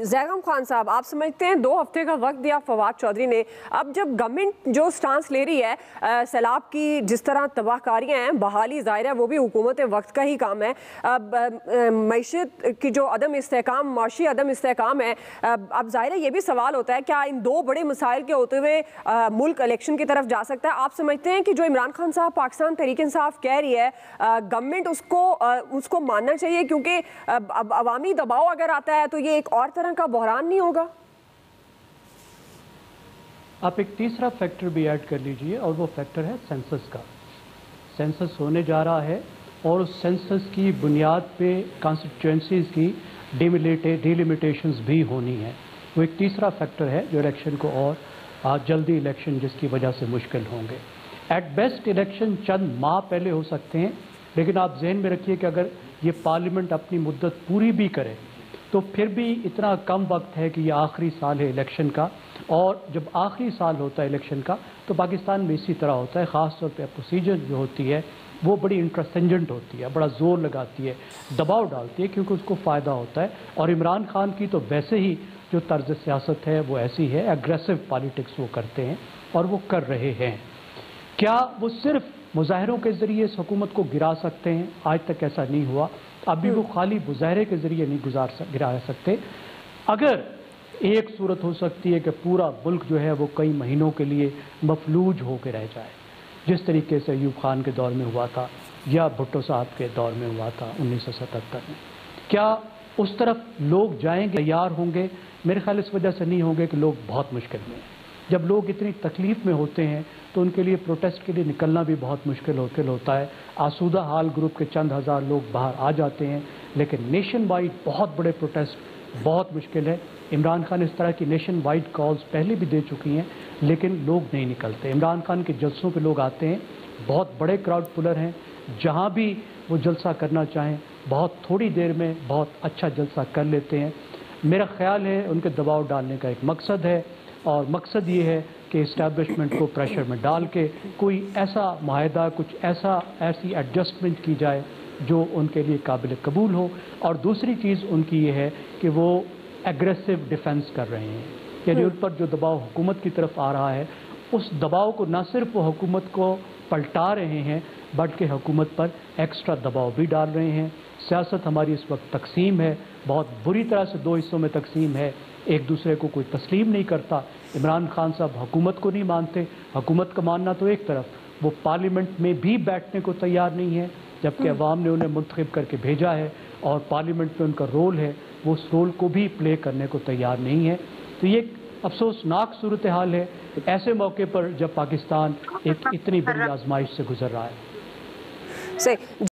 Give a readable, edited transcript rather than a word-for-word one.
ज़ैगम खान साहब, आप समझते हैं 2 हफ्ते का वक्त दिया फवाद चौधरी ने, अब जब गवर्नमेंट जो स्टांस ले रही है सैलाब की जिस तरह तबाहकारियाँ हैं, बहाली ज़ाहिर है वो भी हुकूमत वक्त का ही काम है। अब मईशत की जो अदम इस्तेहकाम, माशी अदम इस्तेहकाम है, अब ज़ाहिर है ये भी सवाल होता है क्या इन 2 बड़े मसाइल के होते हुए मुल्क इलेक्शन की तरफ जा सकता है? आप समझते हैं कि जो इमरान खान साहब पाकिस्तान तहरीक इंसाफ कह रही है गवर्नमेंट उसको मानना चाहिए, क्योंकि अब अवामी दबाव अगर आता है तो ये एक और तरह का बहरान नहीं होगा? आप एक तीसरा फैक्टर भी ऐड कर लीजिए और वो फैक्टर है सेंसस का। सेंसस होने जा रहा है और उस सेंसस की बुनियाद पे कॉन्स्टिट्यूएंसीज की डिलिमिटेशंस भी होनी है। वो एक तीसरा फैक्टर है जो इलेक्शन को और जल्दी इलेक्शन जिसकी वजह से मुश्किल होंगे। एट बेस्ट इलेक्शन चंद माह पहले हो सकते हैं, लेकिन आप जहन में रखिए कि अगर ये पार्लियामेंट अपनी मुद्दत पूरी भी करे तो फिर भी इतना कम वक्त है कि ये आखिरी साल है इलेक्शन का, और जब आखिरी साल होता है इलेक्शन का तो पाकिस्तान में इसी तरह होता है। ख़ास तौर पे प्रोसीजर जो होती है वो बड़ी इंट्रांसेंडेंट होती है, बड़ा ज़ोर लगाती है, दबाव डालती है, क्योंकि उसको फ़ायदा होता है। और इमरान खान की तो वैसे ही जो तर्ज सियासत है वो ऐसी है, एग्रेसिव पॉलिटिक्स वो करते हैं और वो कर रहे हैं। क्या वो सिर्फ मुजाहरों के ज़रिए इस हुकूमत को गिरा सकते हैं? आज तक ऐसा नहीं हुआ। अभी वो खाली मुजाहरे के ज़रिए नहीं गिरा सकते। अगर एक सूरत हो सकती है कि पूरा मुल्क जो है वो कई महीनों के लिए मफलूज होकर रह जाए, जिस तरीके से अयूब खान के दौर में हुआ था या भुट्टो साहब के दौर में हुआ था 1977 में। क्या उस तरफ लोग जाएंगे, तैयार होंगे? मेरे ख्याल इस वजह से नहीं होंगे कि लोग बहुत मुश्किल में हैं। जब लोग इतनी तकलीफ़ में होते हैं तो उनके लिए प्रोटेस्ट के लिए निकलना भी बहुत मुश्किल होता है। आसूदा हाल ग्रुप के चंद हज़ार लोग बाहर आ जाते हैं, लेकिन नेशन वाइड बहुत बड़े प्रोटेस्ट बहुत मुश्किल है। इमरान खान इस तरह की नेशन वाइड कॉल्स पहले भी दे चुकी हैं, लेकिन लोग नहीं निकलते। इमरान खान के जलसों पे लोग आते हैं, बहुत बड़े क्राउड पुलर हैं, जहाँ भी वो जलसा करना चाहें बहुत थोड़ी देर में बहुत अच्छा जलसा कर लेते हैं। मेरा ख्याल है उनके दबाव डालने का एक मकसद है, और मकसद ये है कि इस्टेब्लिशमेंट को प्रेशर में डाल के कोई ऐसा माहिदा, कुछ ऐसी एडजस्टमेंट की जाए जो उनके लिए काबिल कबूल हो। और दूसरी चीज़ उनकी ये है कि वो एग्रेसिव डिफेंस कर रहे हैं, यानी उन पर जो दबाव हुकूमत की तरफ आ रहा है उस दबाव को न सिर्फ वो हुकूमत को पलटा रहे हैं बल्कि हुकूमत पर एक्स्ट्रा दबाव भी डाल रहे हैं। सियासत हमारी इस वक्त तकसीम है, बहुत बुरी तरह से 2 हिस्सों में तकसीम है, एक दूसरे को कोई तस्लीम नहीं करता। इमरान खान साहब हुकूमत को नहीं मानते, हुकूमत का मानना तो एक तरफ, वो पार्लियामेंट में भी बैठने को तैयार नहीं है, जबकि अवाम ने उन्हें मुंतखब करके भेजा है और पार्लियामेंट में उनका रोल है, वो उस रोल को भी प्ले करने को तैयार नहीं है। तो ये अफसोसनाक सूरत हाल है ऐसे मौके पर जब पाकिस्तान एक इतनी बड़ी आजमाइश से गुजर रहा है।